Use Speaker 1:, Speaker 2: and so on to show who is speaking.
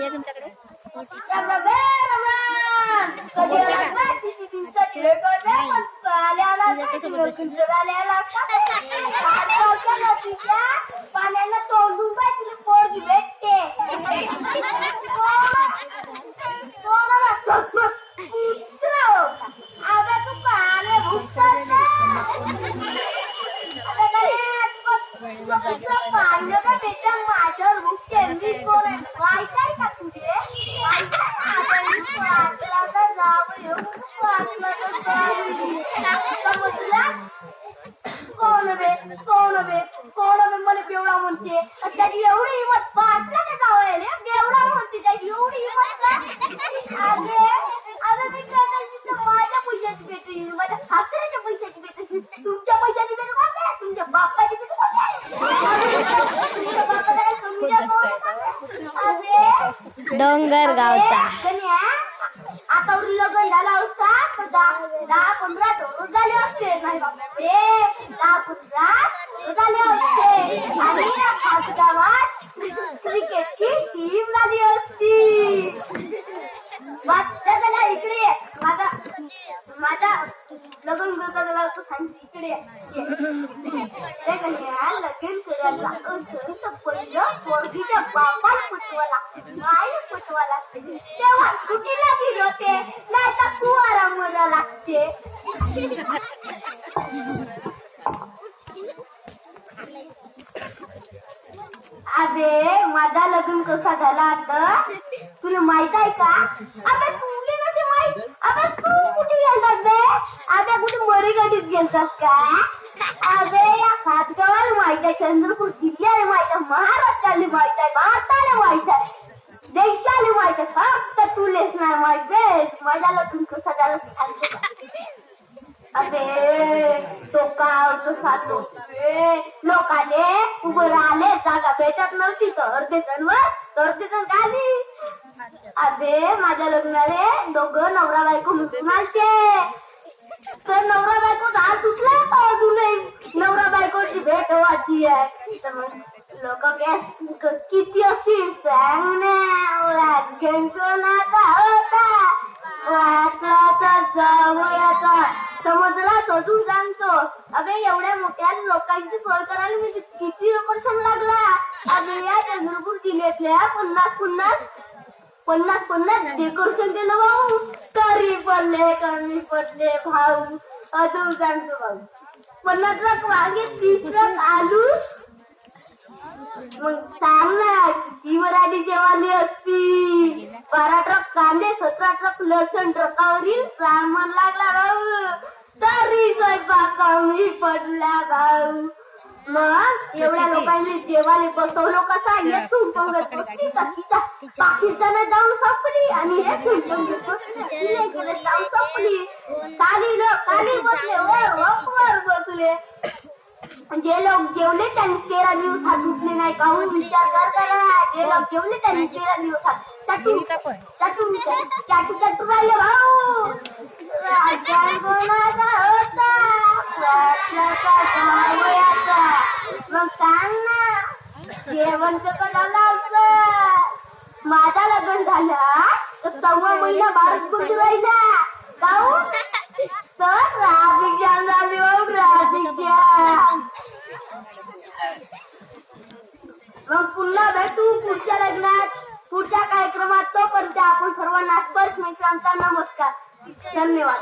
Speaker 1: आहे तुमच्याकडे?
Speaker 2: पाण्याला तोंडून पाहिजे पोरगी भेटते. पाहिलं का बेटा माझ्यावर भूकते मी कोण आहे माहिती का तुझे कोण मला बेवडा म्हणते त्याची एवढी हिंमत पाटला का जावं बेवडा म्हणते त्याची एवढी हिंमत अरे मी माझ्या पैशाची भेट माझ्या सासऱ्याच्या पैशाची भेट तुमच्या पैशाची भेट काय तुमच्या बापाची भेट
Speaker 1: डोंगर गावचा
Speaker 2: आता लग्न झाला होता तर 10-15 ढोर झाले असते नाही बाबा ते 10-15 झाले असते आणि खास गावात क्रिकेटची टीम झाली असती. इकडे माझा लग्न झाला इकडे लगेच करायला पहिलं पोरगीच्या बापाला पटवा लागते मायला पटवा लागते तेव्हा कुठीला गेले होते नाही तर तू आरामाला लागते. अबे माझा लग्न कसा झाला आता तुला माहित आहे का? अबे तुला कसे माहित? अबे तू कुठे गेलतास बे? अबे कुठे मरीगडीत गेलतास का? अबे या खातगावाला माहित आहे चंद्रपूर जिल्ह्याला माहित आहे महाराष्ट्राला माहित आहे भारताला माहित आहे देशाला माहित आहे फक्त तुलेच नाही माहित बे. माझा लग्न कसा झाला सांगते का? अबे तो गावचं साधू लोकांनी उभं राहिले जागा भेटत नव्हती तर अर्धे जण गाली. अबे माझ्या लग्नाले दोघं नवरा बायको मिळून आलते तर नवरा बायको हात सुटला अजूनही नवरा बायकोची भेट व्हायची आहे तर मग लोक किती असतील सांग ना घेतो ना का होता वाटलाचा जावयाचा समजला तोतून सांगतो. अबे एवढ्या मोठ्या लोकांची सोय करायला मी किती वर्ष लागला. अबे या चंद्रपूर जिल्ह्यातल्या 50 डेकोरेशन केलं भाऊ तरी पडले कमी पडले भाऊ अजून सांगतो भाऊ 50 ट्रक वांगे 30 ट्रक आलू मग सांग ना किती वराडी जेवाली असती. 12 ट्रक कांदे 17 ट्रक लसण ट्रकावरील सामान लागला भाऊ तरी स्वयंपाक कमी पडला भाऊ. मग एवढ्या लोकांनी जेवायला बसवलं कसा येथून पंगत पाकिस्तानात जाऊन संपली आणि येथून जाऊन संपली. खाली बसले वर बसले जे लोक जेवले त्यांनी 13 दिवस हात उठले नाही काहून विचार करा. जे लोक जेवले त्यांनी 13 दिवस हात चाटू राहिले भाऊ. मग सांग ना जेवणचं कडाला असं माझा लग्न झालं तर 4 महिना बाळच बघ राहिला काहून तर ट्रॅफिक जाम झाली ट्रॅफिक जाम. मग पुन्हा भेटू पुढच्या लग्नात पुढच्या कार्यक्रमात. तोपर्यंत आपण सर्वांना परमेश्वरांचा नमस्कार धन्यवाद.